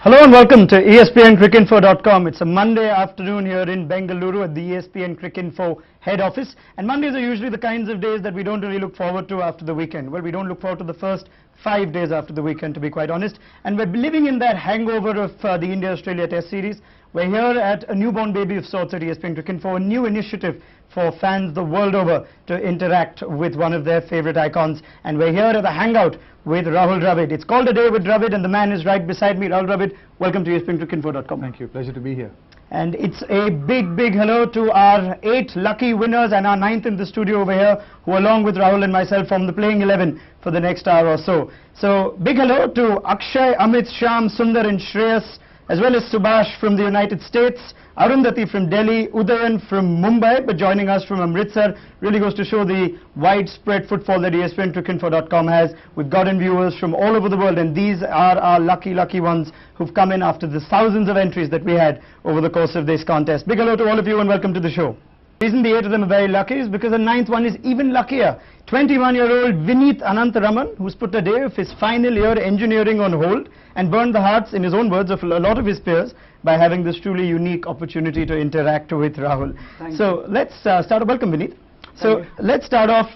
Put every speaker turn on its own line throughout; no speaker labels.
Hello and welcome to ESPNCricInfo.com. It's a Monday afternoon here in Bengaluru at the ESPN CricInfo head office. And Mondays are usually the kinds of days that we don't really look forward to after the weekend. Well, we don't look forward to the first 5 days after the weekend, to be quite honest. And we're living in that hangover of the India-Australia Test Series. We're here at a newborn baby of sorts at ESPN CricInfo, a new initiative for fans the world over to interact with one of their favorite icons. And we're here at the Hangout with Rahul Dravid. It's called A Day with Dravid, and the man is right beside me. Rahul Dravid, welcome to ESPNCricInfo.com.
Thank you. Pleasure to be here.
And it's a big hello to our 8 lucky winners and our 9th in the studio over here, who along with Rahul and myself form the playing 11 for the next hour or so. So big hello to Akshay, Amit, Shyam, Sundar and Shreyas, as well as Subhash from the United States, Arundhati from Delhi, Udayan from Mumbai, but joining us from Amritsar. Really goes to show the widespread footfall that ESPNCricInfo.com has. We've gotten viewers from all over the world, and these are our lucky ones who've come in after the thousands of entries that we had over the course of this contest. Big hello to all of you and welcome to the show. The reason the 8 of them are very lucky is because the 9th one is even luckier. 21-year-old Vineet Anantaraman, who's put a day of his final year engineering on hold and burned the hearts, in his own words, of a lot of his peers by having this truly unique opportunity to interact with Rahul. Let's start. Welcome, Vineet. Let's start off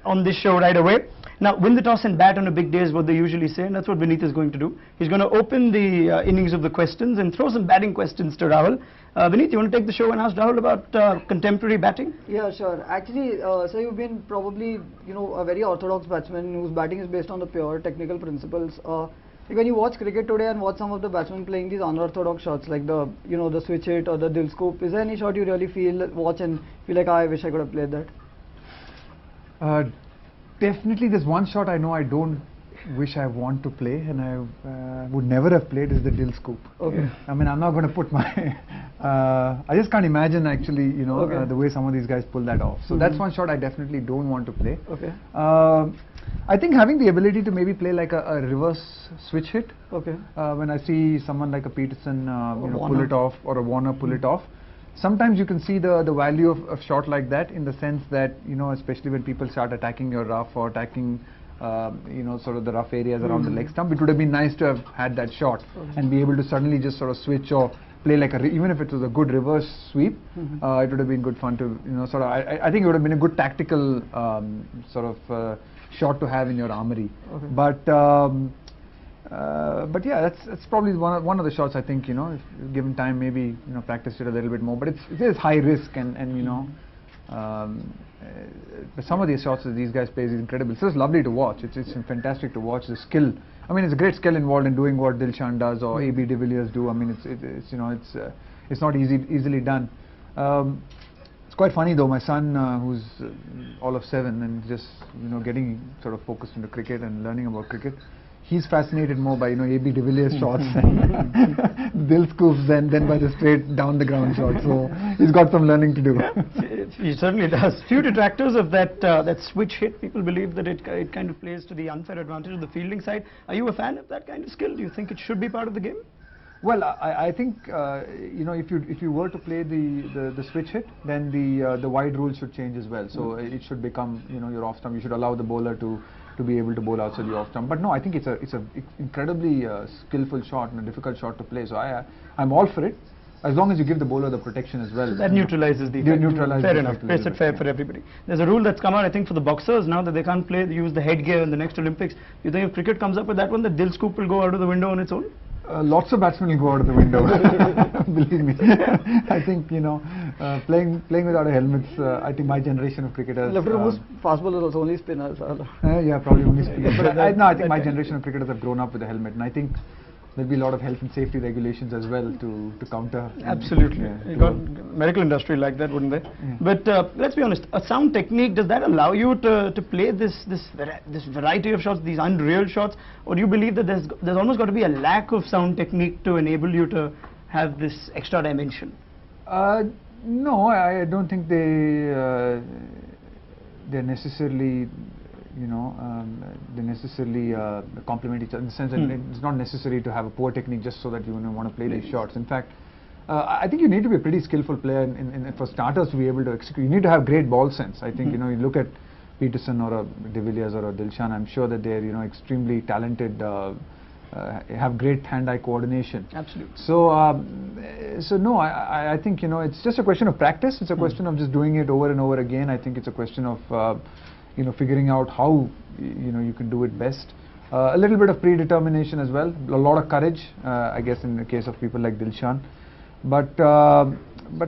on this show right away. Now, win the toss and bat on a big day is what they usually say, and that's what Vineet is going to do. He's going to open the innings of the questions and throw some batting questions to Rahul. Vineet, you want to take the show and ask Rahul about contemporary batting?
Yeah, sure. Actually, so you've been probably, a very orthodox batsman whose batting is based on the pure technical principles. When you watch cricket today and watch some of the batsmen playing these unorthodox shots like the, the switch hit or the dil scoop, is there any shot you really watch and feel like, I wish I could have played that?
Definitely there's one shot I know I don't wish I want to play and I would never have played is the dil scoop.
Okay.
I mean, I'm not going to put my... I just can't imagine actually, the way some of these guys pull that off. So that's one shot I definitely don't want to play.
Okay.
I think having the ability to maybe play like a reverse switch hit.
Okay.
When I see someone like a Peterson, pull it off, or a Warner pull it off. Sometimes you can see the value of a shot like that, in the sense that, especially when people start attacking your rough or attacking, sort of the rough areas around the leg stump, it would have been nice to have had that shot and be able to suddenly just sort of switch or play like even if it was a good reverse sweep, it would have been good fun to, I think it would have been a good tactical shot to have in your armory.
Okay.
But yeah, that's probably one of the shots. I think if given time, maybe practice it a little bit more. But it is high risk, and but some of these shots that these guys play is incredible. So it's lovely to watch. It's fantastic to watch the skill. I mean, it's a great skill involved in doing what Dilshan does or AB de Villiers do. I mean, it's not easily done. It's quite funny though. My son, who's all of 7 and just getting sort of focused into cricket and learning about cricket, he's fascinated more by AB de Villiers shots and dil scoops than by the straight down the ground shot. So he's got some learning to do.
He certainly does. Few detractors of that switch hit. People believe that it kind of plays to the unfair advantage of the fielding side. Are you a fan of that kind of skill? Do you think it should be part of the game?
Well, I think if you were to play the switch hit, then the wide rule should change as well. So it should become your off stump. You should allow the bowler to be able to bowl outside the off stump. But no, I think it's a incredibly skillful shot and a difficult shot to play. So I'm all for it, as long as you give the bowler the protection as well.
So that neutralizes the effect. Fair enough. Makes it fair for everybody. There's a rule that's come out, I think, for the boxers now, that they can't use the headgear in the next Olympics. You think if cricket comes up with that one, the dil scoop will go out of the window on its own?
Lots of batsmen will go out of the window. Believe me. I think playing without a helmet. I think my generation of cricketers.
Most fast bowlers also, only spinners.
Yeah, probably only spinners. But I think my generation of cricketers have grown up with a helmet, and I think there'll be a lot of health and safety regulations as well to counter.
Absolutely. You got medical industry like that, wouldn't they?
Yeah.
But let's be honest, a sound technique, does that allow you to play this variety of shots, these unreal shots, or do you believe that there's almost got to be a lack of sound technique to enable you to have this extra dimension?
No, I don't think they're necessarily they necessarily complement each other, in the sense that it's not necessary to have a poor technique just so that you want to play these shots. In fact, I think you need to be a pretty skillful player for starters to be able to execute. You need to have great ball sense. I think you look at Peterson or a de Villiers or a Dilshan. I'm sure that they're extremely talented have great hand-eye coordination.
Absolutely.
So no, I think, you know, it's just a question of practice. It's a question of just doing it over and over again. I think it's a question of you know, figuring out how you know you can do it best. A little bit of predetermination as well, a lot of courage, I guess, in the case of people like Dilshan. But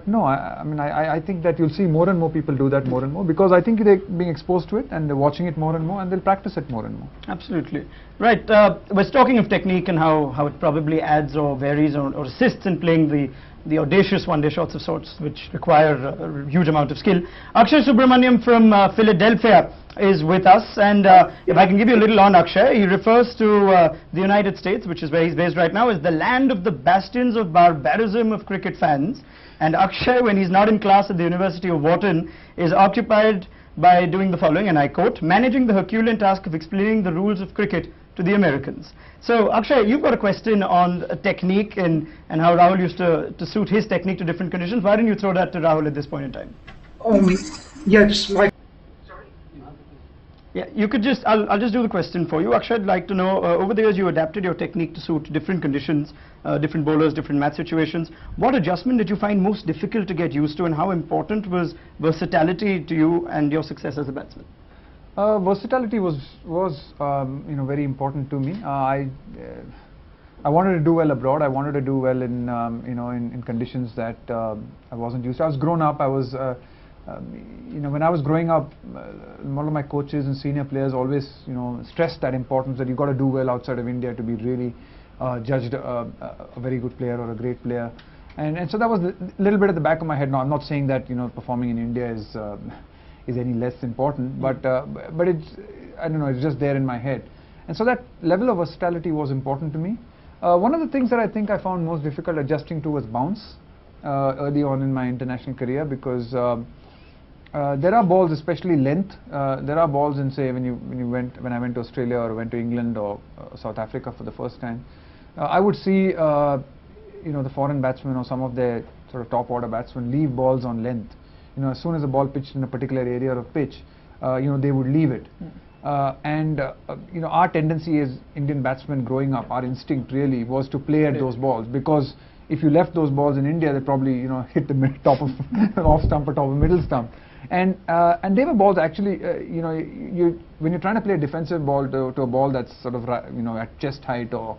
no, I mean, I think that you'll see more and more people do that more and more, because I think they're being exposed to it and they're watching it more and more, and they'll practice it more and more.
Absolutely. Right. We're talking of technique and how it probably adds or varies or assists in playing the audacious one-day shots of sorts, which require a huge amount of skill. Akshay Subramaniam from Philadelphia is with us, and if I can give you a little on Akshay, he refers to the United States, which is where he's based right now, as the land of the bastions of barbarism of cricket fans. And Akshay, when he's not in class at the University of Wharton, is occupied by doing the following, and I quote, managing the Herculean task of explaining the rules of cricket to the Americans. So Akshay, you've got a question on technique and how Rahul used to suit his technique to different conditions. Why don't you throw that to Rahul at this point in time?
Yeah, just like...
Yeah, you could just, I'll just do the question for you. Akshay, I'd like to know, over the years you adapted your technique to suit different conditions, different bowlers, different match situations. What adjustment did you find most difficult to get used to, and how important was versatility to you and your success as a batsman?
Versatility was you know, very important to me. I wanted to do well abroad. I wanted to do well in you know, in conditions that I wasn't used to. I was grown up. I was you know, when I was growing up, one of my coaches and senior players always, you know, stressed that importance that you've got to do well outside of India to be really judged a very good player or a great player, and so that was a little bit at the back of my head. Now, I'm not saying that, you know, performing in India is any less important, but it's, I don't know, it's just there in my head, and so that level of versatility was important to me. One of the things that I think I found most difficult adjusting to was bounce early on in my international career, because there are balls, especially length. There are balls in, say, when I went to Australia or went to England or South Africa for the first time, I would see you know, the foreign batsmen or some of their sort of top order batsmen leave balls on length. You know, as soon as the ball pitched in a particular area of pitch, you know, they would leave it. You know, our tendency as Indian batsmen growing up, our instinct really was to play at those balls, because if you left those balls in India, they probably, you know, hit the top of off stump or top of middle stump. And they were balls actually, you know, when you're trying to play a defensive ball to a ball that's sort of, you know, at chest height, or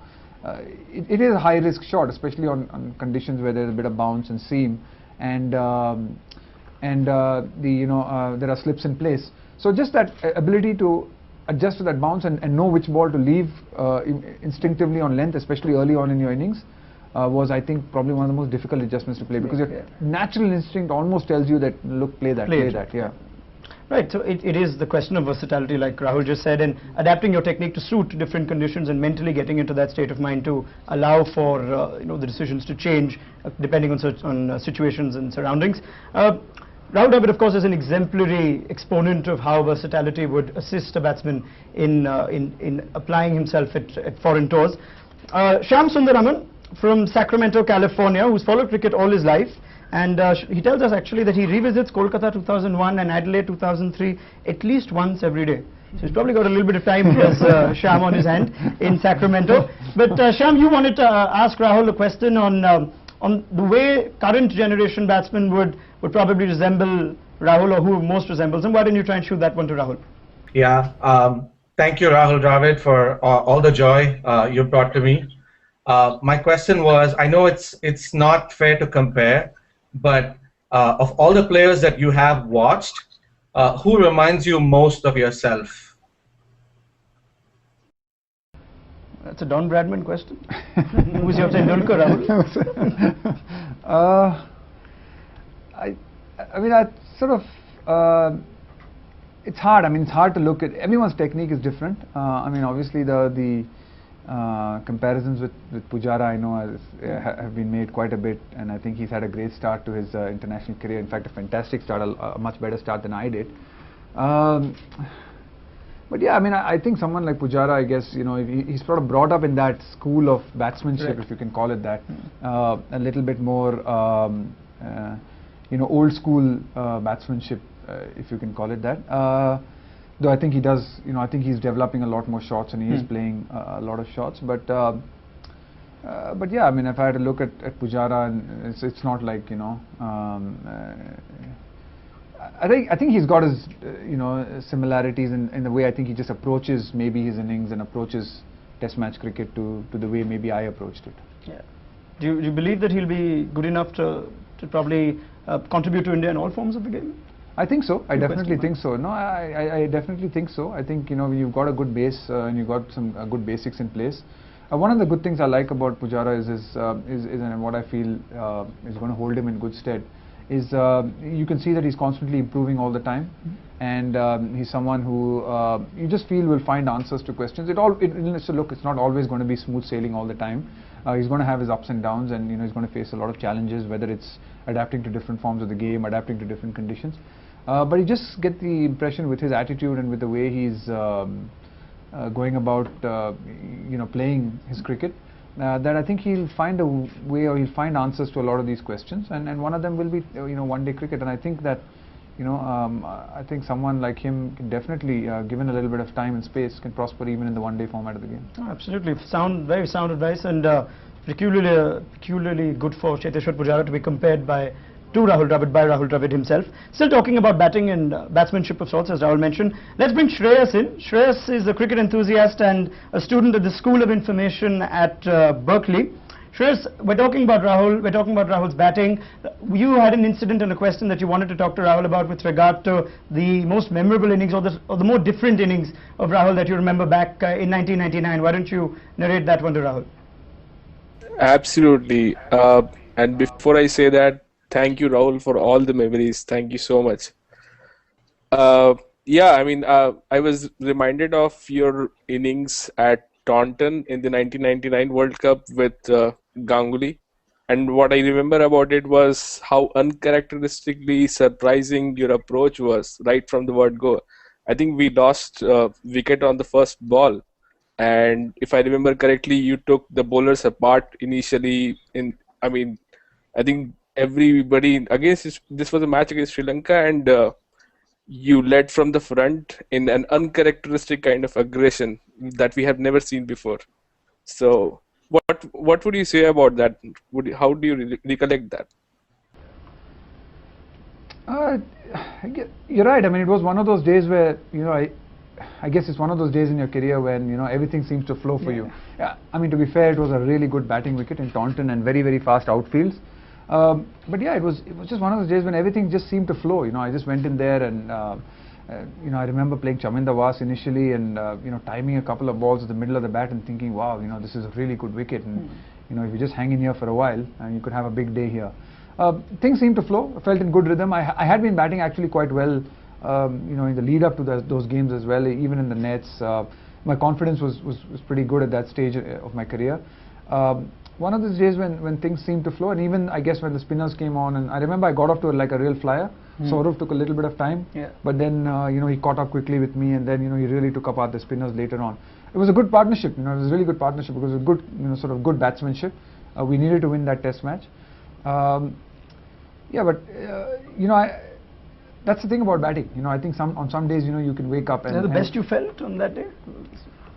it is a high risk shot, especially on conditions where there's a bit of bounce and seam, and you know, there are slips in place. So just that ability to adjust to that bounce and know which ball to leave instinctively on length, especially early on in your innings, was, I think, probably one of the most difficult adjustments to play, because your natural instinct almost tells you that, look, play that, yeah.
Right, so it is the question of versatility, like Rahul just said, and adapting your technique to suit different conditions and mentally getting into that state of mind to allow for you know, the decisions to change depending on situations and surroundings. Rahul Dravid, of course, is an exemplary exponent of how versatility would assist a batsman in applying himself at foreign tours. Shyam Sundaraman from Sacramento, California, who's followed cricket all his life, and he tells us actually that he revisits Kolkata 2001 and Adelaide 2003 at least once every day. So he's probably got a little bit of time as Shyam on his hand in Sacramento. But Shyam, you wanted to ask Rahul a question on the way current generation batsmen would probably resemble Rahul, or who most resembles him. Why don't you try and shoot that one to Rahul?
Yeah, thank you, Rahul Dravid, for all the joy you brought to me. My question was, I know it's not fair to compare, but of all the players that you have watched, who reminds you most of yourself?
That's a Don Bradman question. Who's your Tendulkar, Rahul?
I mean, I sort of, it's hard. I mean, it's hard to look at, everyone's technique is different. I mean, obviously the comparisons with Pujara, I know, have been made quite a bit, and I think he's had a great start to his international career. In fact, a fantastic start, a much better start than I did. But yeah, I mean, I think someone like Pujara, I guess, you know, he's sort of brought up in that school of batsmanship, if you can call it that, a little bit more, you know, old school batsmanship, if you can call it that. Though I think he does, I think he's developing a lot more shots and he is playing a lot of shots. But yeah, I mean, if I had to look at Pujara, and it's not like I think he's got his similarities in the way I think he just approaches maybe his innings and approaches Test match cricket to the way maybe I approached it.
Yeah. Do you believe that he'll be good enough to probably contribute to India in all forms of the game?
I think so. I definitely think so. No, I definitely think so. I think you've got a good base and you've got some good basics in place. One of the good things I like about Pujara is and what I feel is going to hold him in good stead is you can see that he's constantly improving all the time, and he's someone who you just feel will find answers to questions. It's not always going to be smooth sailing all the time. He's going to have his ups and downs, and he's going to face a lot of challenges, whether it's adapting to different forms of the game, adapting to different conditions. But you just get the impression with his attitude and with the way he's going about playing his cricket, that I think he'll find a way, or he'll find answers to a lot of these questions, and one of them will be one-day cricket. And I think that I think someone like him can definitely, given a little bit of time and space, can prosper even in the one-day format of the game.
Oh, absolutely, very sound advice, and peculiarly good for Cheteshwar Pujara to be compared by Rahul Dravid himself. Still talking about batting and batsmanship of sorts, as Rahul mentioned. Let's bring Shreyas in. Shreyas is a cricket enthusiast and a student at the School of Information at Berkeley. Shreyas, we're talking about Rahul, we're talking about Rahul's batting. You had an incident and a question that you wanted to talk to Rahul about with regard to the most memorable innings or the more different innings of Rahul that you remember back in 1999. Why don't you narrate that one to Rahul?
Absolutely. And before I say that, thank you, Rahul, for all the memories. Thank you so much. Yeah, I mean, I was reminded of your innings at Taunton in the 1999 World Cup with Ganguly. And what I remember about it was how uncharacteristically surprising your approach was right from the word go. I think we lost wicket on the first ball. And if I remember correctly, you took the bowlers apart initially. I think everybody this was a match against Sri Lanka, and you led from the front in an uncharacteristic kind of aggression that we have never seen before. So what would you say about that? How do you recollect that?
You're right. I mean, it was one of those days where I guess it's one of those days in your career when everything seems to flow for you. Yeah, I mean, to be fair, it was a really good batting wicket in Taunton and very, very fast outfields. But yeah, it was just one of those days when everything just seemed to flow. I just went in there and I remember playing Chaminda Was initially, and timing a couple of balls at the middle of the bat and thinking, wow, this is a really good wicket, and if you just hang in here for a while, you could have a big day here. Things seemed to flow. I felt in good rhythm. I had been batting actually quite well, in the lead up to those games as well, even in the nets. My confidence was pretty good at that stage of my career. One of those days when things seemed to flow, and even I guess when the spinners came on, and I remember I got off to like a real flyer. Saurav took a little bit of time, but then he caught up quickly with me, and then he really took up the spinners later on. It was a good partnership. It was a really good partnership because it was a good sort of good batsmanship. We needed to win that Test match. Yeah, but that's the thing about batting. I think on some days you can wake up and.
Is that the best you felt on that day?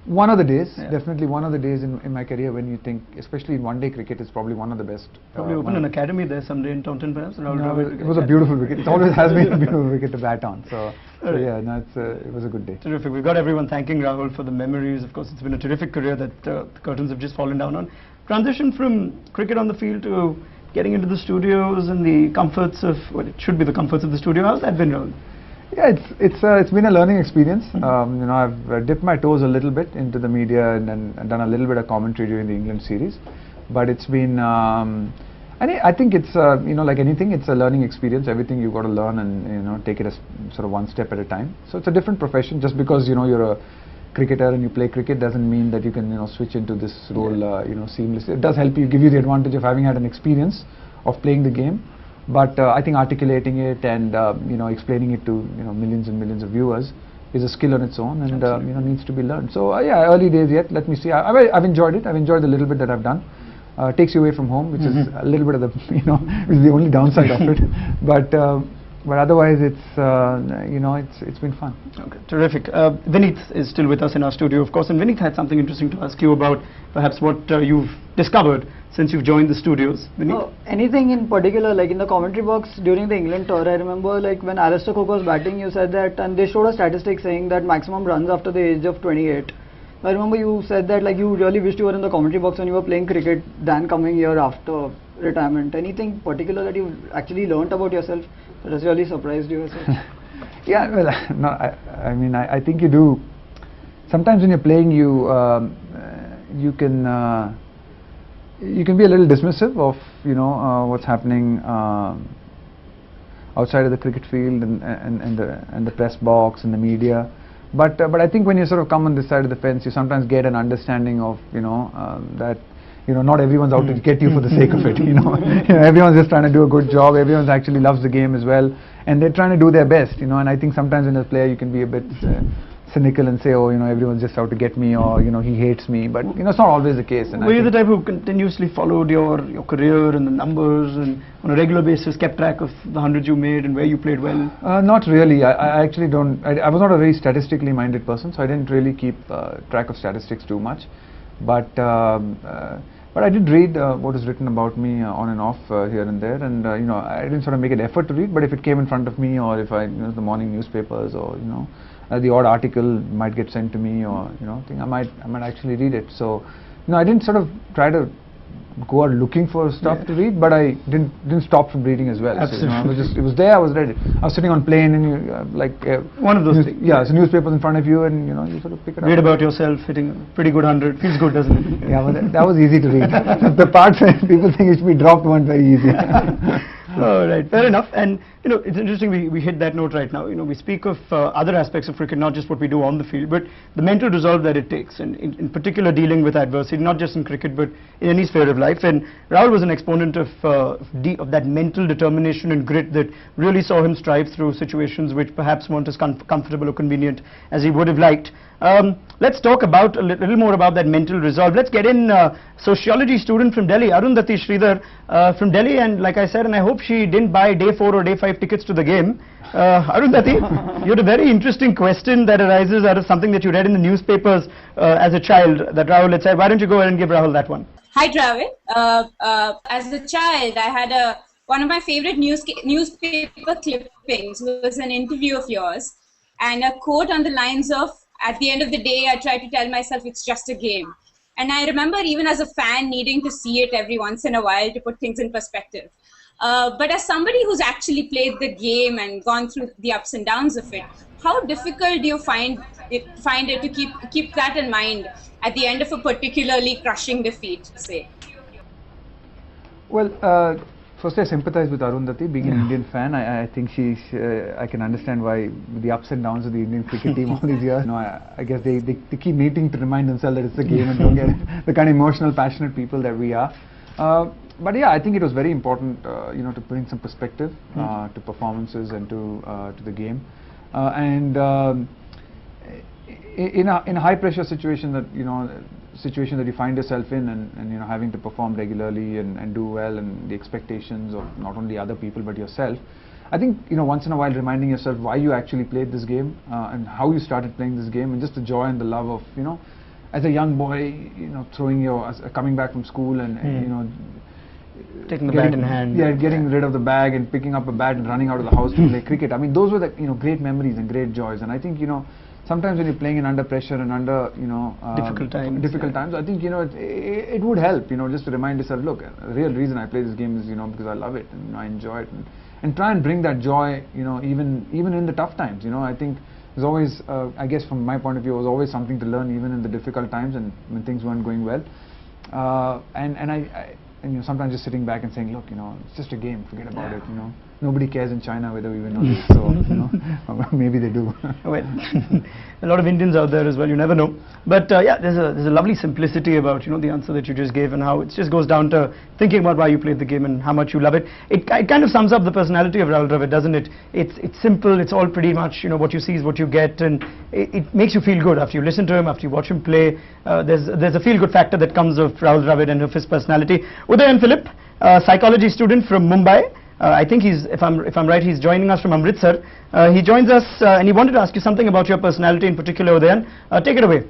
One of the days, definitely one of the days in my career when you think, especially in one-day cricket, is probably one of the best.
Probably open an academy there someday in Taunton, perhaps.
It was a beautiful wicket. It always has been a beautiful wicket to bat on. So yeah, no, it was a good day.
Terrific. We've got everyone thanking Rahul for the memories. Of course, it's been a terrific career that the curtains have just fallen down on. Transition from cricket on the field to getting into the studios and the comforts of what it should be the comforts of the studio. How's that been, Rahul?
Yeah, it's been a learning experience. I've dipped my toes a little bit into the media and done a little bit of commentary during the England series, but it's been. I think it's like anything, it's a learning experience. Everything you've got to learn and take it as sort of one step at a time. So it's a different profession. Just because you're a cricketer and you play cricket doesn't mean that you can switch into this role seamlessly. It does help you, give you the advantage of having had an experience of playing the game. But I think articulating it and explaining it to millions and millions of viewers is a skill on its own, and needs to be learned. So yeah, early days yet. Let me see. I've enjoyed it. I've enjoyed the little bit that I've done. Takes you away from home, which is a little bit of the which is the only downside of it. But but otherwise it's you know, it's been fun.
Okay, terrific. Vineet is still with us in our studio, of course, and Vineet had something interesting to ask you about perhaps what you've discovered since you've joined the studios. Vineet?
Anything in particular, like in the commentary box during the England tour, I remember like when Alistair Cook was batting, you said that, and they showed a statistic saying that maximum runs after the age of 28. I remember you said that like you really wished you were in the commentary box when you were playing cricket than coming here after retirement. Anything particular that you actually learnt about yourself that has really surprised you as such?
Yeah, well, no, I mean, I think you do. Sometimes when you're playing, you can be a little dismissive of, you know, what's happening outside of the cricket field and the press box and the media. But I think when you sort of come on this side of the fence, you sometimes get an understanding of, you know, that, you know, not everyone's out to get you for the sake of it. You know, everyone's just trying to do a good job. Everyone's actually loves the game as well, and they're trying to do their best. You know, and I think sometimes in a player you can be a bit cynical and say, oh, you know, everyone's just out to get me, or, you know, he hates me. But you know, it's not always the case. And
were you the type who continuously followed your career and the numbers, and on a regular basis kept track of the hundreds you made and where you played well? Not
really. I actually don't. I was not a very statistically minded person, so I didn't really keep track of statistics too much. But I did read what is written about me on and off here and there, and you know, I didn't sort of make an effort to read. But if it came in front of me, or if I, you know, the morning newspapers, or, you know, the odd article might get sent to me, or, you know, I think I might actually read it. So, you know, I didn't sort of try to go out looking for stuff to read, but I didn't stop from reading as well.
Absolutely.
So, you know, it was there. I was ready. I was sitting on plane, and you like
one of those things.
Yeah, so newspapers in front of you, and you know, you sort of pick it up.
Read about yourself hitting a pretty good 100. Feels good, doesn't it?
Yeah, well, that was easy to read. The parts where people think it should be dropped weren't very easy.
Oh, right, fair enough. And you know, it's interesting we hit that note right now. You know, we speak of other aspects of cricket, not just what we do on the field, but the mental resolve that it takes, and in particular dealing with adversity, not just in cricket but in any sphere of life. And Rahul was an exponent of that mental determination and grit that really saw him strive through situations which perhaps weren't as comfortable or convenient as he would have liked. Let's talk about a little more about that mental resolve. Let's get in sociology student from Delhi, Arundhati Sridhar from Delhi, and like I said, and I hope she didn't buy day 4 or day 5 tickets to the game. Arundhati, you had a very interesting question that arises out of something that you read in the newspapers as a child that Rahul had said. Why don't you go ahead and give Rahul that one?
Hi Dravid. As a child, I had one of my favorite newspaper clippings was an interview of yours, and a quote on the lines of, "At the end of the day, I try to tell myself it's just a game." And I remember even as a fan needing to see it every once in a while to put things in perspective. But as somebody who's actually played the game and gone through the ups and downs of it, how difficult do you find it to keep that in mind at the end of a particularly crushing defeat, say?
Well, firstly, I sympathize with Arundhati. Being an Indian fan, I think I can understand why the ups and downs of the Indian cricket team all these years. You know, I guess they keep needing to remind themselves that it's a game and don't get the kind of emotional, passionate people that we are. But yeah, I think it was very important, you know, to bring some perspective to performances and to the game. In a high pressure situation that you find yourself in, and you know, having to perform regularly and do well, and the expectations of not only other people but yourself, I think, you know, once in a while reminding yourself why you actually played this game and how you started playing this game, and just the joy and the love of, you know, as a young boy, you know, coming back from school and you know,
taking the bat in hand.
Yeah, getting rid of the bag and picking up a bat and running out of the house to play cricket. I mean, those were the, you know, great memories and great joys. And I think, you know, sometimes when you're playing in under pressure and under, you know,
difficult times,
I think, you know, it would help, you know, just to remind yourself, look, the real reason I play this game is, you know, because I love it and, you know, I enjoy it, and try and bring that joy, you know, even in the tough times. You know, I think there's always, I guess from my point of view, there was always something to learn even in the difficult times and when things weren't going well. And you know, sometimes just sitting back and saying, look, you know, it's just a game, forget about it, you know. Nobody cares in China whether we win or lose, so, you know, maybe they do.
Well, a lot of Indians out there as well, you never know. But yeah, there's a lovely simplicity about, you know, the answer that you just gave, and how it just goes down to thinking about why you played the game and how much you love it. It kind of sums up the personality of Rahul Dravid, doesn't it? It's simple, it's all pretty much, you know, what you see is what you get, and it makes you feel good after you listen to him, after you watch him play. There's a feel-good factor that comes of Rahul Dravid and of his personality. Uday and Philip, psychology student from Mumbai. I think if I'm right, he's joining us from Amritsar. He joins us and he wanted to ask you something about your personality in particular, Udayan. Take it away.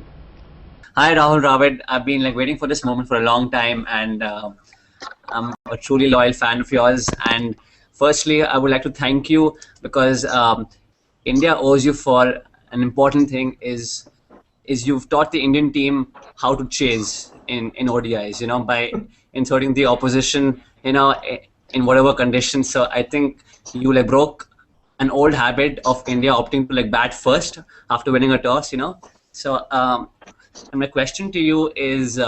Hi Rahul, Dravid. I've been waiting for this moment for a long time, and I'm a truly loyal fan of yours. And firstly, I would like to thank you because India owes you for an important thing. Is you've taught the Indian team how to chase in ODIs. By inserting the opposition, in whatever conditions. So I think you broke an old habit of India opting to bat first after winning a toss. So. And my question to you is,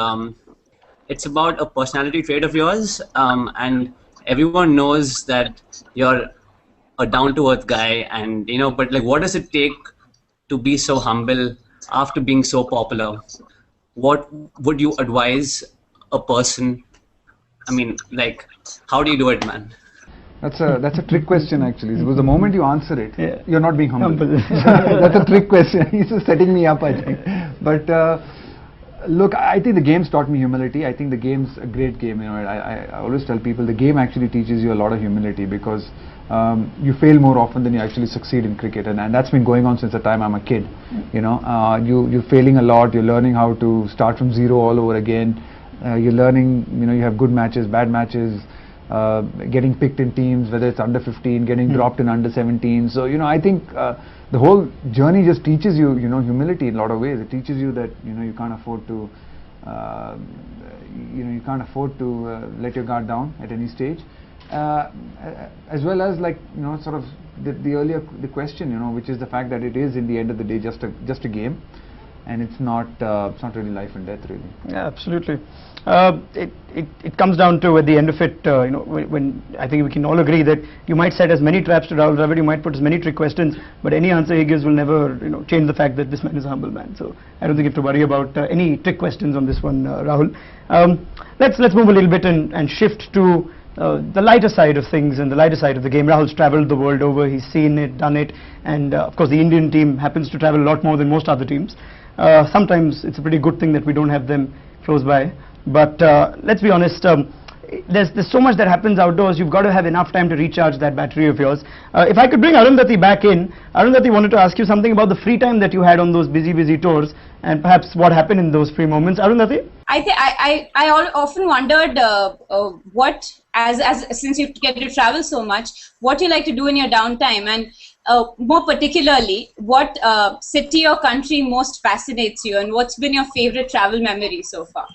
it's about a personality trait of yours, and everyone knows that you're a down-to-earth guy, and but what does it take to be so humble after being so popular? What would you advise a person? I mean, how do you do it, man?
That's a trick question actually. Because the moment you answer it,
Yeah.
you're not being humble. That's a trick question. He's just setting me up, I think. But look, I think the game's taught me humility. I think the game's a great game. I always tell people the game actually teaches you a lot of humility because you fail more often than you actually succeed in cricket, and that's been going on since the time I'm a kid. You're failing a lot. You're learning how to start from zero all over again. You're learning. You have good matches, bad matches. Getting picked in teams, whether it's under 15, getting dropped in under 17. So I think the whole journey just teaches you, humility in a lot of ways. It teaches you that you can't afford to, let your guard down at any stage, as well as sort of the earlier question, which is the fact that it is in the end of the day just a game. And it's not really life and death, really.
Yeah, absolutely. It comes down to, at the end of it, when I think we can all agree that you might set as many traps to Rahul Dravid, you might put as many trick questions, but any answer he gives will never, change the fact that this man is a humble man. So I don't think you have to worry about any trick questions on this one, Rahul. Let's move a little bit and shift to the lighter side of things and the lighter side of the game. Rahul's travelled the world over, he's seen it, done it, and of course the Indian team happens to travel a lot more than most other teams. Sometimes it's a pretty good thing that we don't have them close by, but let's be honest, there's so much that happens outdoors. You've got to have enough time to recharge that battery of yours. If I could bring Arundhati back in, Arundhati wanted to ask you something about the free time that you had on those busy tours, and perhaps what happened in those free moments. Arundhati?
I often wondered what, as since you get to travel so much, what you like to do in your downtime, and more particularly, what city or country most fascinates you, and what's been your favorite travel memory so far?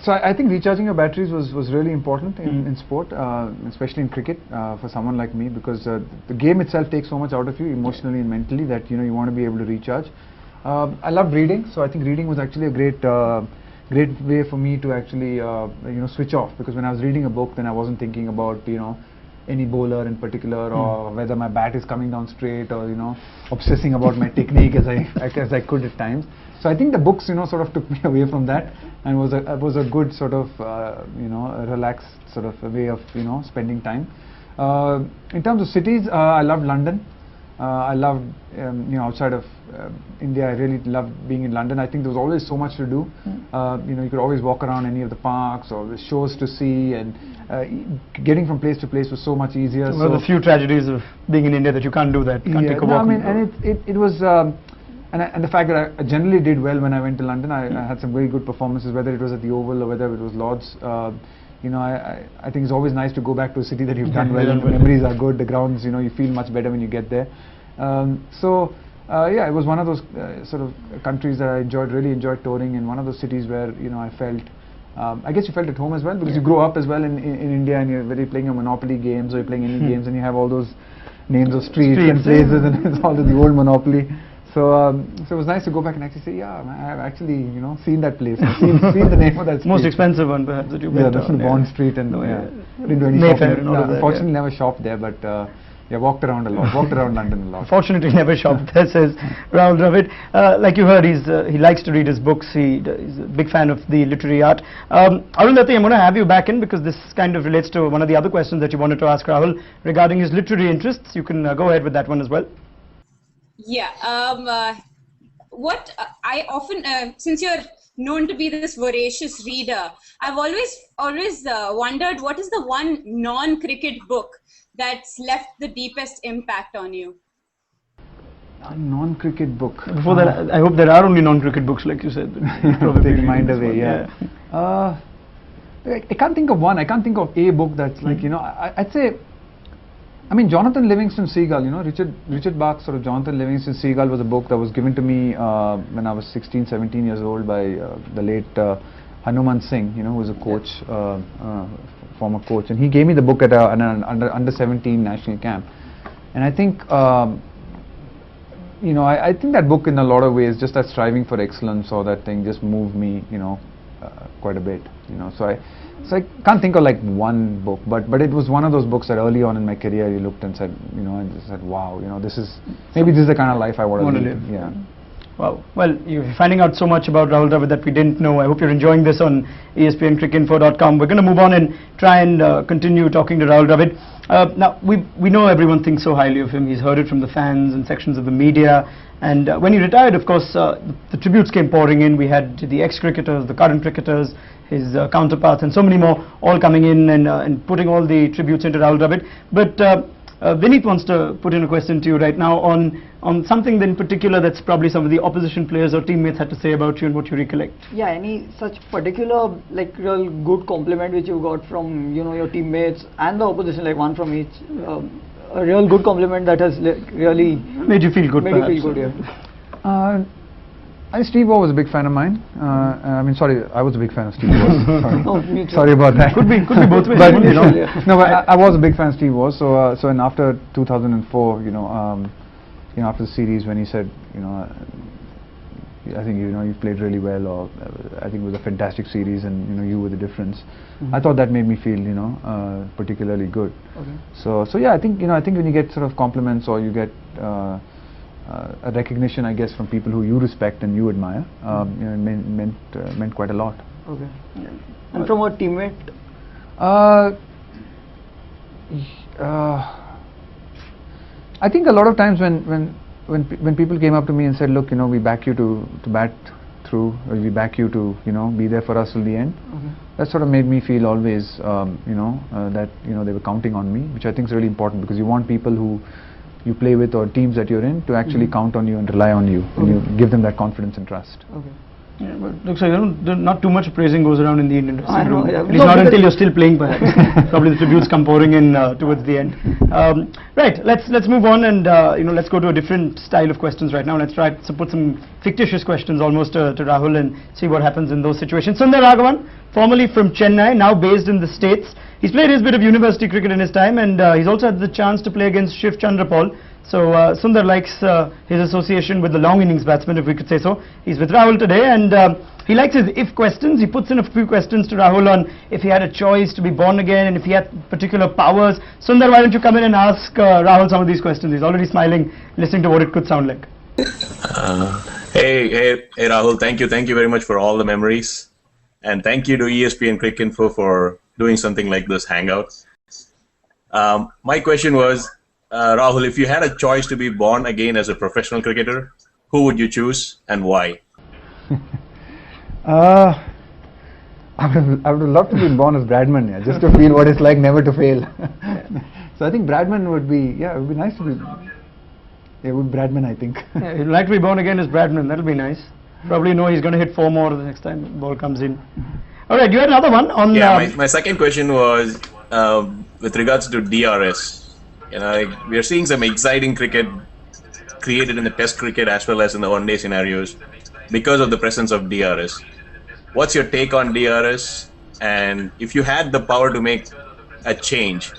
So I think recharging your batteries was really important in sport, especially in cricket, for someone like me, because the game itself takes so much out of you emotionally and mentally that you want to be able to recharge. I love reading, so I think reading was actually a great way for me to actually switch off, because when I was reading a book, then I wasn't thinking about any bowler in particular, or whether my bat is coming down straight, or obsessing about my technique as I could at times. So I think the books sort of took me away from that, and was a good sort of a relaxed sort of a way of spending time. In terms of cities, I loved London. I loved outside of India, I really loved being in London. I think there was always so much to do. You could always walk around any of the parks or the shows to see, and getting from place to place was so much easier.
One of the few tragedies of being in India that you can't do that. Can't take a walk.
And it was and the fact that I generally did well when I went to London. I had some very good performances, whether it was at the Oval or whether it was Lord's. I think it's always nice to go back to a city that you've done well, and the memories are good, the grounds, you feel much better when you get there. It was one of those sort of countries that I really enjoyed touring, and one of those cities where I felt, I guess you felt at home as well, because you grow up as well in India, and you're playing a Monopoly games, or you're playing any games, and you have all those names of streets and places, and it's all the old Monopoly. So it was nice to go back and actually say, yeah, I've actually seen that place, seen the name of that street.
Most expensive one perhaps that you went on.
Bond Street, and didn't do any
Mayfair
shopping.
and all of that,
Unfortunately, never shopped there, but walked around a lot. Walked around London a lot.
Fortunately, never shopped there, says Rahul Dravid. Like you heard, he likes to read his books. He's a big fan of the literary art. Arundhati, I'm going to have you back in, because this kind of relates to one of the other questions that you wanted to ask Rahul regarding his literary interests. You can go ahead with that one as well.
Yeah. What I often, since you're known to be this voracious reader. I've always wondered what is the one non-cricket book that's left the deepest impact on you?
A non-cricket book.
Before that, I hope there are only non-cricket books, like you said.
Take mind away, yeah. I can't think of one. I can't think of a book that's like, you know, I'd say, I mean, Jonathan Livingston Seagull, you know, Richard Bach's sort of Jonathan Livingston Seagull was a book that was given to me when I was 16, 17 years old by the late Hanuman Singh, you know, who was a coach, former coach. And he gave me the book at an under 17 national camp. And I think, you know, I think that book in a lot of ways, just that striving for excellence or that thing just moved me, you know, quite a bit, you know. So I can't think of like one book, but it was one of those books that early on in my career you looked and said, you know, and just said, wow, you know, this is the kind of life I want to live. Yeah.
Wow. Well, you're finding out so much about Rahul Dravid that we didn't know. I hope you're enjoying this on ESPN-CricInfo.com. We're going to move on and try and continue talking to Rahul Dravid. Now, we know everyone thinks so highly of him. He's heard it from the fans and sections of the media. And when he retired, of course, the tributes came pouring in. We had the ex-cricketers, the current cricketers, his counterparts, and so many more all coming in and putting all the tributes into Rahul Dravid. But Vineet wants to put in a question to you right now on something in particular that's probably some of the opposition players or teammates had to say about you and what you recollect.
Yeah, any such particular like real good compliment which you got from, you know, your teammates and the opposition, like one from each, a real good compliment that has really
made you feel good.
Yeah.
I think Steve O was a big fan of mine. I mean, sorry, I was a big fan of Steve O. Sorry. Sorry about that.
Could be both ways.
But you know, no, but I was a big fan of Steve O. So and after 2004, you know, after the series when he said, you know, I think, you know, you played really well, or I think it was a fantastic series, and you know, you were the difference. I thought that made me feel, you know, particularly good. Okay. So yeah, I think, you know, when you get sort of compliments or you get a recognition, I guess, from people who you respect and you admire, you know, it meant quite a lot.
Okay. Yeah. And from a teammate?
I think a lot of times when people came up to me and said, look, you know, we back you to bat through, or we back you to, you know, be there for us till the end. Okay. That sort of made me feel always, you know, that, you know, they were counting on me, which I think is really important, because you want people who you play with or teams that you're in to actually count on you and rely on you, and you give them that confidence and trust.
Okay. Yeah, but looks like not too much praising goes around in the Indian dressing room.
I know, yeah.
At least not until you're still playing, perhaps. Probably the tributes come pouring in towards the end. Right, let's move on and you know, let's go to a different style of questions right now. Let's try to put some fictitious questions almost to Rahul and see what happens in those situations. Sundar Raghavan, formerly from Chennai, now based in the States. He's played his bit of university cricket in his time, and he's also had the chance to play against Shiv Chandrapal. So Sundar likes his association with the long innings batsman, if we could say so. He's with Rahul today, and he likes his if questions. He puts in a few questions to Rahul on if he had a choice to be born again and if he had particular powers. Sundar, why don't you come in and ask Rahul some of these questions? He's already smiling, listening to what it could sound like.
Hey Rahul, thank you very much for all the memories, and thank you to ESPN CricInfo for doing something like this Hangout. My question was, Rahul, if you had a choice to be born again as a professional cricketer, who would you choose and why?
I would love to be born as Bradman, yeah, just to feel what it's like never to fail. So I think Bradman would be, yeah, it would be nice to be. Yeah, it would be Bradman, I think.
Yeah, he'd like to be born again as Bradman. That'll be nice. Probably know he's going to hit 4 more the next time the ball comes in. All right, you had another one on.
Yeah, my second question was with regards to DRS. You know, we are seeing some exciting cricket created in the Test cricket as well as in the one-day scenarios because of the presence of DRS. What's your take on DRS? And if you had the power to make a change,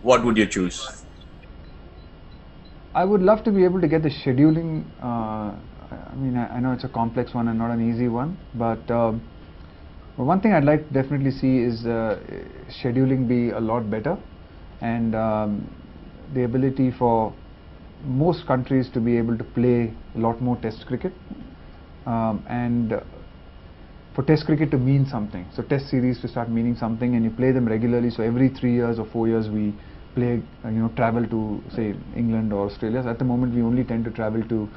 what would you choose?
I would love to be able to get the scheduling. I mean, I know it's a complex one and not an easy one, but one thing I'd like to definitely see is scheduling be a lot better. And the ability for most countries to be able to play a lot more Test cricket, and for Test cricket to mean something. So Test series to start meaning something, and you play them regularly. So every 3 years or 4 years we play, you know, travel to say England or Australia. So at the moment we only tend to travel to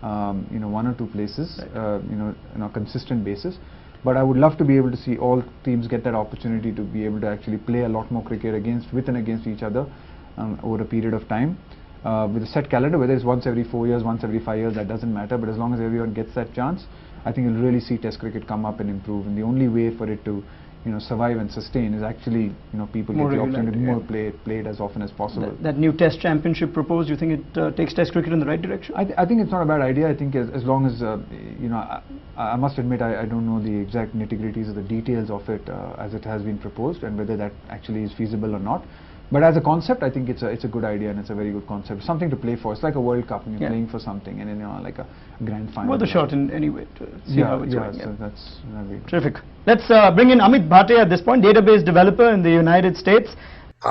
one or two places, on a consistent basis. But I would love to be able to see all teams get that opportunity to be able to actually play a lot more cricket with and against each other over a period of time. With a set calendar, whether it's once every 4 years, once every 5 years, that doesn't matter. But as long as everyone gets that chance, I think you'll really see Test cricket come up and improve. And the only way for it to survive and sustain is actually, people
More
get the opportunity to
regularity,
play it as often as possible.
That new Test championship proposed, you think it takes Test cricket in the right direction?
I think it's not a bad idea. I think as long as, I must admit I don't know the exact nitty-gritties of the details of it as it has been proposed and whether that actually is feasible or not. But as a concept, I think it's a good idea and it's a very good concept. Something to play for. It's like a World Cup and you're playing for something, and then like a grand final.
Worth a shot in any way to see how it's going.
So that's
terrific. Let's bring in Amit Bhatia at this point, database developer in the United States.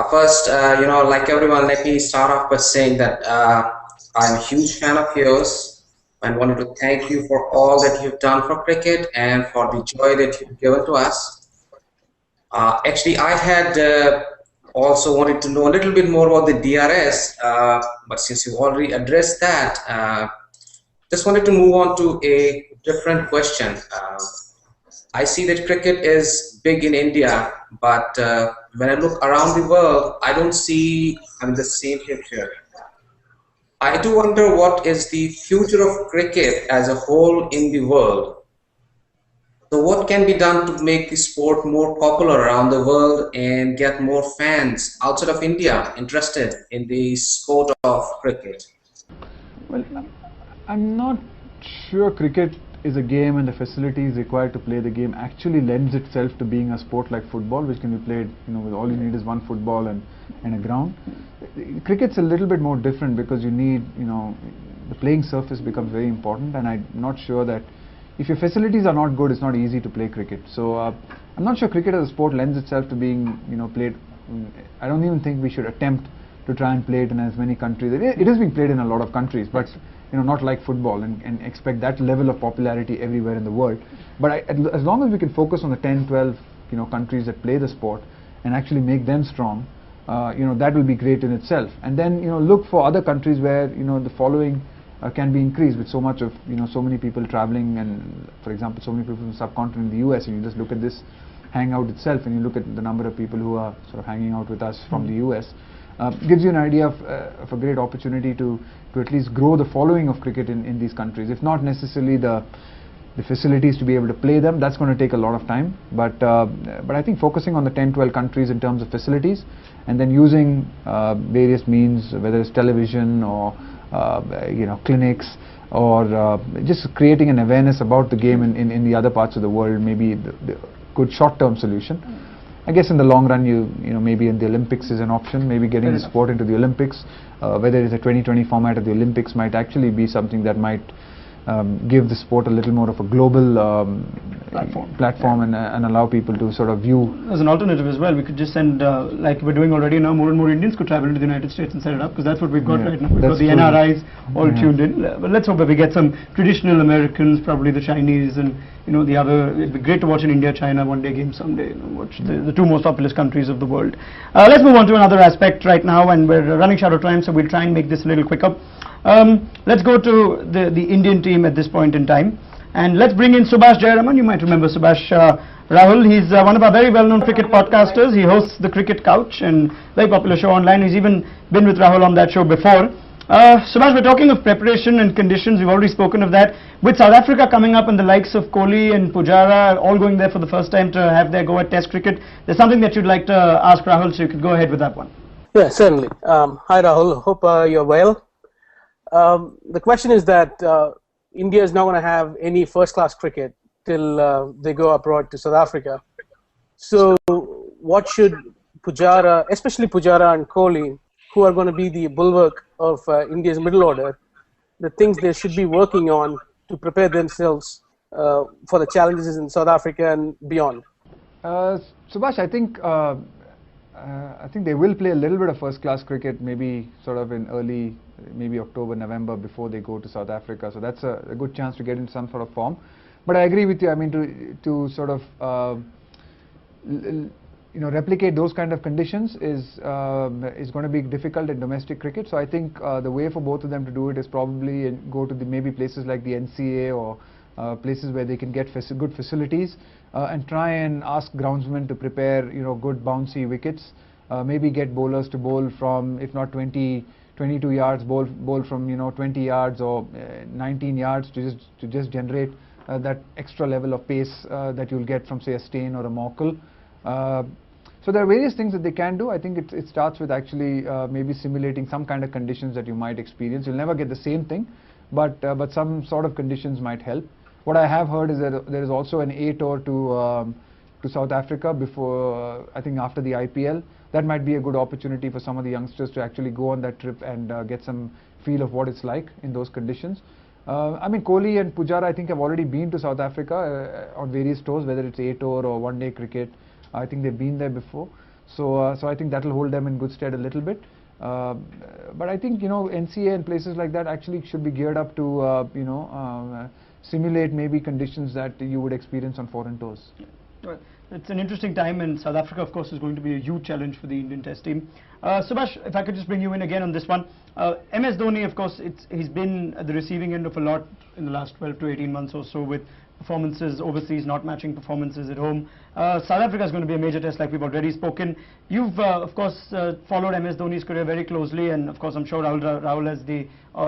First, like everyone, let me start off by saying that I'm a huge fan of yours and wanted to thank you for all that you've done for cricket and for the joy that you've given to us. Actually, I had also wanted to know a little bit more about the DRS, but since you already addressed that, just wanted to move on to a different question. I see that cricket is big in India, but when I look around the world, I don't see the same picture. I do wonder what is the future of cricket as a whole in the world. So what can be done to make the sport more popular around the world and get more fans outside of India interested in the sport of cricket?
Well, I'm not sure cricket is a game and the facilities required to play the game actually lends itself to being a sport like football, which can be played, with all you need is one football and a ground. Cricket's a little bit more different because you need, the playing surface becomes very important, and I'm not sure that if your facilities are not good, it's not easy to play cricket. So I'm not sure cricket as a sport lends itself to being, played. I don't even think we should attempt to try and play it in as many countries. It is being played in a lot of countries, but not like football, and expect that level of popularity everywhere in the world. But as long as we can focus on the 10, 12, countries that play the sport and actually make them strong, that will be great in itself. And then look for other countries where the following can be increased with so much of so many people traveling, and for example so many people from the subcontinent in the US, and you just look at this Hangout itself and you look at the number of people who are sort of hanging out with us from the US, gives you an idea of a great opportunity to at least grow the following of cricket in these countries. If not necessarily the facilities to be able to play them, that's going to take a lot of time, but I think focusing on the 10, 12 countries in terms of facilities, and then using various means, whether it's television or clinics, or just creating an awareness about the game in the other parts of the world, maybe the good short-term solution. I guess in the long run, maybe in the Olympics is an option. Maybe getting the sport into the Olympics, whether it's a 2020 format of the Olympics, might actually be something that might give the sport a little more of a global platform and allow people to sort of view.
As an alternative as well, we could just send, like we're doing already now, more and more Indians could travel to the United States and set it up, because that's what we've got right now. We've got the NRIs all tuned in. But let's hope that we get some traditional Americans, probably the Chinese, and the other. It'd be great to watch an India-China one-day game someday. Watch the two most populous countries of the world. Let's move on to another aspect right now, and we're running short of time, so we'll try and make this a little quicker. Let's go to the Indian team at this point in time, and let's bring in Subhash Jayaraman. You might remember Subhash. Rahul, he's one of our very well-known cricket podcasters. He hosts the Cricket Couch, and very popular show online. He's even been with Rahul on that show before. Subhash, we're talking of preparation and conditions. We've already spoken of that. With South Africa coming up and the likes of Kohli and Pujara all going there for the first time to have their go at Test cricket, there's something that you'd like to ask Rahul, so you could go ahead with that one.
Yeah, certainly. Hi Rahul, hope you're well. The question is that India is not going to have any first-class cricket till they go abroad to South Africa. So what should Pujara, especially Pujara and Kohli, who are going to be the bulwark of India's middle order, the things they should be working on to prepare themselves for the challenges in South Africa and beyond?
Subhash, I think they will play a little bit of first-class cricket, maybe sort of in early, maybe October, November, before they go to South Africa. So that's a good chance to get in some sort of form. But I agree with you. I mean, to sort of replicate those kind of conditions is going to be difficult in domestic cricket. So I think the way for both of them to do it is probably go to maybe places like the NCA or places where they can get good facilities and try and ask groundsmen to prepare good bouncy wickets. Maybe get bowlers to bowl from, if not 22 yards, bowl from 20 yards or 19 yards to just generate that extra level of pace that you'll get from, say, a Steyn or a Morkel. So there are various things that they can do. I think it starts with actually maybe simulating some kind of conditions that you might experience. You'll never get the same thing, but some sort of conditions might help. What I have heard is that there is also an A tour to South Africa before, I think after the IPL. That might be a good opportunity for some of the youngsters to actually go on that trip and get some feel of what it's like in those conditions. I mean, Kohli and Pujara, I think, have already been to South Africa on various tours, whether it's A tour or one-day cricket. I think they've been there before, so I think that'll hold them in good stead a little bit. But I think NCA and places like that actually should be geared up to simulate maybe conditions that you would experience on foreign tours.
Well, it's an interesting time, and South Africa, of course, is going to be a huge challenge for the Indian Test team. Subhash, if I could just bring you in again on this one. MS Dhoni, of course, he's been at the receiving end of a lot in the last 12 to 18 months or so, with performances overseas not matching performances at home. South Africa is going to be a major test, like we've already spoken. You've, of course, followed MS Dhoni's career very closely, and of course, I'm sure Rahul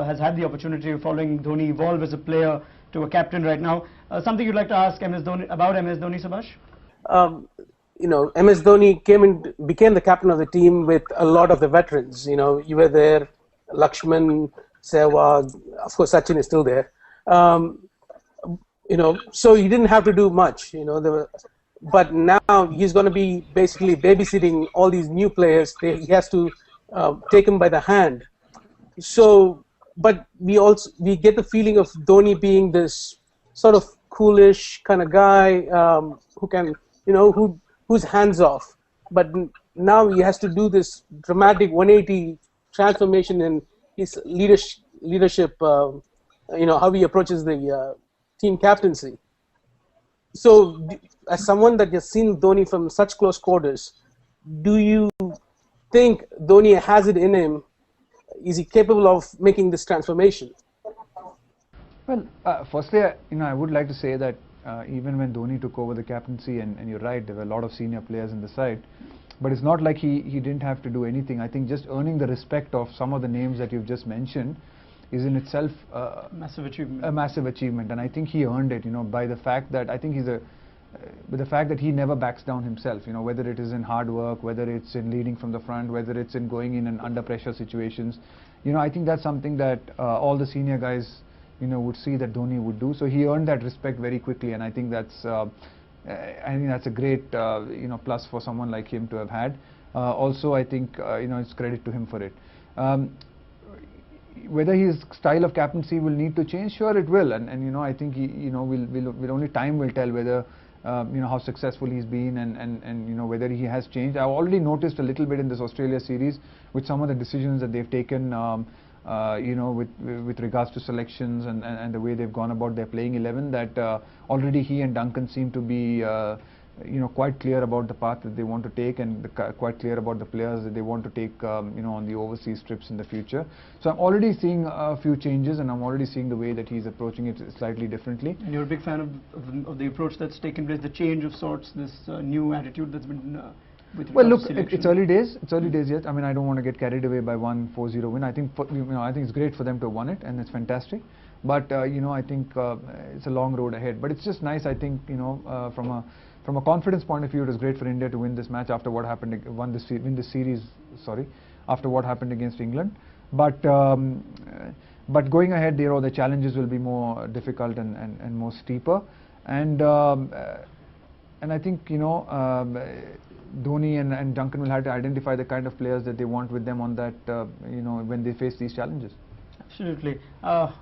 has had the opportunity of following Dhoni evolve as a player to a captain right now. Something you'd like to ask about MS Dhoni, Subhash?
MS Dhoni became the captain of the team with a lot of the veterans. You were there, Lakshman, Sehwag, of course Sachin is still there. So he didn't have to do much. But now he's going to be basically babysitting all these new players. He has to take them by the hand. So, but we get the feeling of Dhoni being this sort of coolish kind of guy who can, who's hands off. But now he has to do this dramatic 180 transformation in his leadership. How he approaches the team captaincy. So, as someone that has seen Dhoni from such close quarters, do you think Dhoni has it in him? Is he capable of making this transformation?
Well, firstly, I would like to say that even when Dhoni took over the captaincy, and you're right, there were a lot of senior players in the side, but it's not like he didn't have to do anything. I think just earning the respect of some of the names that you've just mentioned is in itself a massive achievement, and I think he earned it, by the fact that I think with the fact that he never backs down himself, whether it is in hard work, whether it's in leading from the front, whether it's in going in and under pressure situations. I think that's something that all the senior guys would see that Dhoni would do. So he earned that respect very quickly, and I think that's a great plus for someone like him to have had. Also, I think it's credit to him for it. Whether his style of captaincy will need to change, sure it will, and I think will only time will tell whether how successful he's been and whether he has changed. I've already noticed a little bit in this Australia series with some of the decisions that they've taken, with regards to selections and the way they've gone about their playing 11, that already he and Duncan seem to be quite clear about the path that they want to take, and quite clear about the players that they want to take on the overseas trips in the future. So I'm already seeing a few changes, and I'm already seeing the way that he's approaching it slightly differently.
And you're a big fan of the approach that's taken place, the change of sorts, this new attitude that's been
well, look, it's early days. It's early days yet. I mean, I don't want to get carried away by 1-4-0 win. I think I think it's great for them to have won it, and it's fantastic. But I think it's a long road ahead. But it's just nice. I think from a confidence point of view, it was great for India to win this match after what happened, win this series. Sorry, after what happened against England. But going ahead, the challenges will be more difficult and more steeper. And I think Dhoni and Duncan will have to identify the kind of players that they want with them on that when they face these challenges.
Absolutely.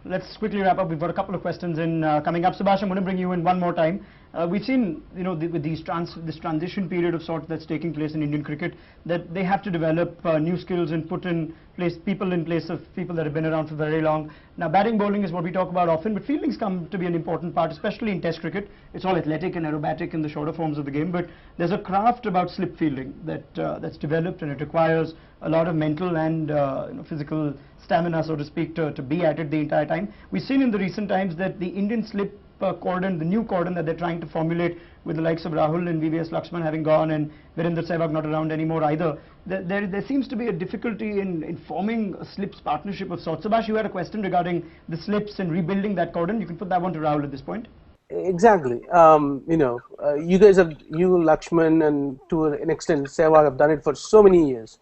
Let's quickly wrap up. We've got a couple of questions in coming up. Subhash, I'm going to bring you in one more time. We've seen, with this transition period of sorts that's taking place in Indian cricket, that they have to develop new skills and put in place people in place of people that have been around for very long. Now, batting, bowling is what we talk about often, but fielding's come to be an important part, especially in Test cricket. It's all athletic and aerobatic in the shorter forms of the game, but there's a craft about slip fielding that's developed, and it requires a lot of mental and physical stamina, so to speak, to be at it the entire time. We've seen in the recent times that the Indian slip cordon, the new cordon that they're trying to formulate with the likes of Rahul and VVS Lakshman having gone and Virender Sehwag not around anymore either, there seems to be a difficulty in forming a slips partnership of sorts. Subhash, you had a question regarding the slips and rebuilding that cordon. You can put that one to Rahul at this point.
Exactly. You guys have, Lakshman, and to an extent Sehwag have done it for so many years,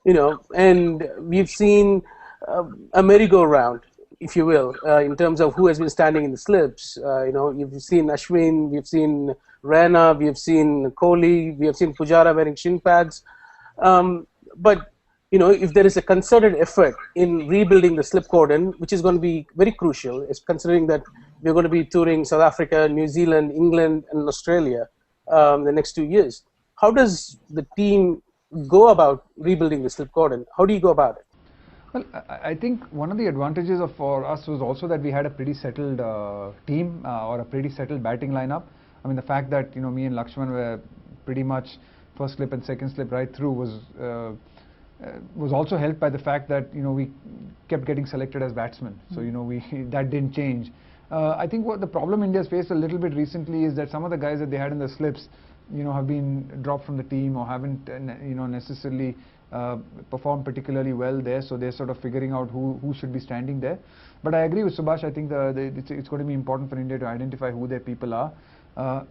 and we've seen a merry-go-round, if you will, in terms of who has been standing in the slips. You've seen Ashwin, we've seen Raina, we've seen Kohli, we have seen Pujara wearing shin pads. But if there is a concerted effort in rebuilding the slip cordon, which is going to be very crucial, is considering that we're going to be touring South Africa, New Zealand, England, and Australia the next 2 years. How does the team go about rebuilding the slip cordon? How do you go about it?
Well, I think one of the advantages for us was also that we had a pretty settled team or a pretty settled batting lineup. I mean, the fact that me and Lakshman were pretty much first slip and second slip right through was also helped by the fact that we kept getting selected as batsmen. So that didn't change. I think what the problem India's faced a little bit recently is that some of the guys that they had in the slips, have been dropped from the team or haven't necessarily performed particularly well there, so they're sort of figuring out who should be standing there. But I agree with Subhash. I think it's going to be important for India to identify who their people are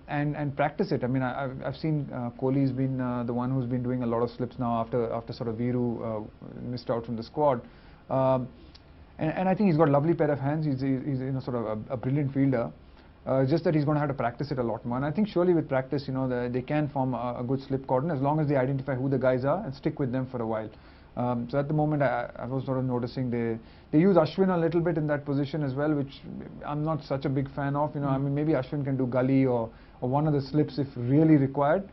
and practice it. I mean, I've seen Kohli's been the one who's been doing a lot of slips now after sort of Viru missed out from the squad, and I think he's got a lovely pair of hands. He's sort of a brilliant fielder. Just that he's going to have to practice it a lot more, and I think surely with practice, they can form a good slip cordon as long as they identify who the guys are and stick with them for a while. So at the moment, I was sort of noticing they use Ashwin a little bit in that position as well, which I'm not such a big fan of. I mean, maybe Ashwin can do gully or one of the slips if really required,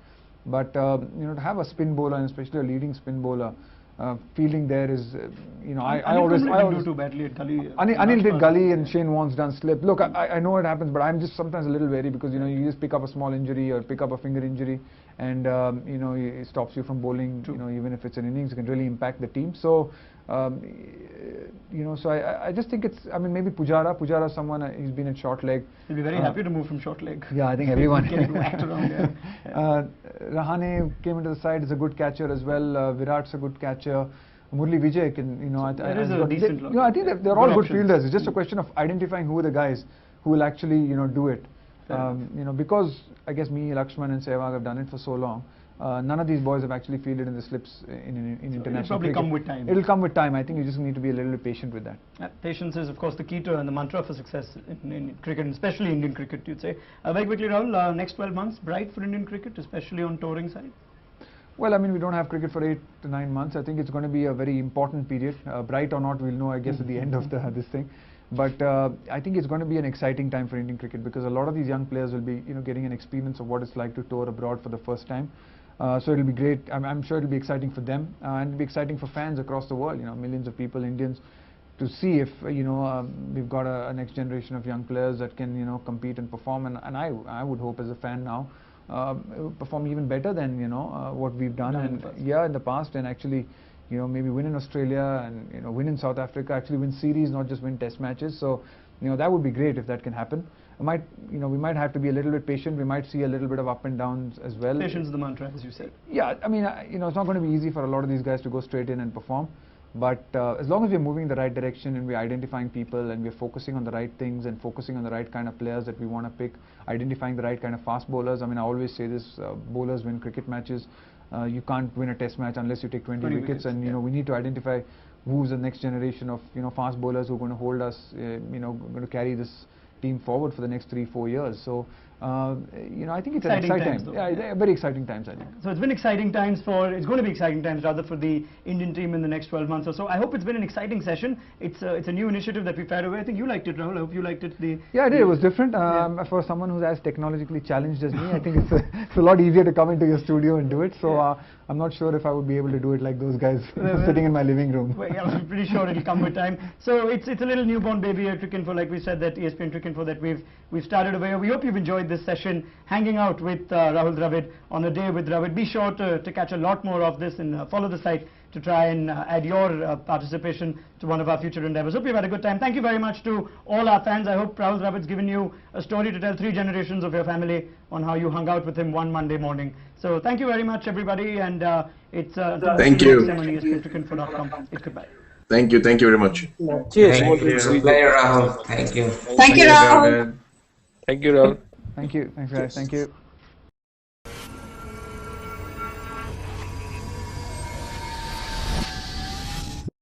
but to have a spin bowler, and especially a leading spin bowler, fielding there is, I always
do too badly at gully.
Anil did gully and Shane Warne's done slip. Look, I know it happens, but I'm just sometimes a little wary because you just pick up a small injury or pick up a finger injury, and it stops you from bowling. Even if it's an innings, it can really impact the team. So so I just think it's, I mean, maybe Pujara, someone, he's been in short leg.
He'll be very happy to move from short leg.
Yeah, I think everyone.
Getting whacked around, yeah.
Rahane came into the side, is a good catcher as well. Virat's a good catcher. Murli Vijay can, I think they're all good fielders. It's just a question of identifying who are the guys who will actually, do it. Because I guess me, Lakshman, and Sehwag have done it for so long. None of these boys have actually fielded in the slips in international
it'll probably
cricket.
come with time.
It'll come with time. I think you just need to be a little bit patient with that.
Patience is, of course, the key to and the mantra for success in cricket, and especially Indian cricket, you'd say. Very quickly, Rahul, next 12 months, bright for Indian cricket, especially on touring side?
Well, I mean, we don't have cricket for 8 to 9 months. I think it's going to be a very important period. Bright or not, we'll know, I guess, at the end of this thing. But I think it's going to be an exciting time for Indian cricket because a lot of these young players will be, getting an experience of what it's like to tour abroad for the first time. So it'll be great. I'm sure it'll be exciting for them and it'll be exciting for fans across the world. Millions of people, Indians, to see if we've got a next generation of young players that can compete and perform. And I would hope as a fan now perform even better than what we've done in the past, and actually maybe win in Australia and win in South Africa, actually win series, not just win test matches. So that would be great if that can happen. We might have to be a little bit patient. We might see a little bit of up and downs as well.
Patience is the mantra, as you said.
Yeah, I mean, it's not going to be easy for a lot of these guys to go straight in and perform. But as long as we're moving in the right direction and we're identifying people and we're focusing on the right things and focusing on the right kind of players that we want to pick, identifying the right kind of fast bowlers. I mean, I always say this, bowlers win cricket matches. You can't win a test match unless you take 20 wickets, and we need to identify who's the next generation of fast bowlers who are going to hold us, going to carry this team forward for the next 3-4 years. So I think it's
Exciting
an exciting
times,
time.
though.
Yeah, very exciting times, I think.
So it's been exciting times it's going to be exciting times rather for the Indian team in the next 12 months or so. I hope it's been an exciting session. It's a new initiative that we've had away. I think you liked it, Rahul. I hope you liked it.
Yeah, I did. It was different. For someone who's as technologically challenged as me, I think it's a lot easier to come into your studio and do it. So I'm not sure if I would be able to do it like those guys sitting in my living room.
Well, yeah, I'm pretty sure it'll come with time. So it's a little newborn baby at CricInfo, like we said, that ESPN CricInfo that we've started over here. We hope you've enjoyed this session, hanging out with Rahul Dravid on a day with Dravid. Be sure to catch a lot more of this and follow the site to try and add your participation to one of our future endeavors. Hope you've had a good time. Thank you very much to all our fans. I hope Rahul Dravid's given you a story to tell 3 generations of your family on how you hung out with him one Monday morning. So thank you very much, everybody, and it's
Thank you.
ESPNcricinfo.com. It's goodbye.
Thank you very much.
Cheers.
Thank you. Rahul. Thank you.
Thank you, Rahul.
Thank you, Rahul.
Thank you. Thanks, guys. Thank you.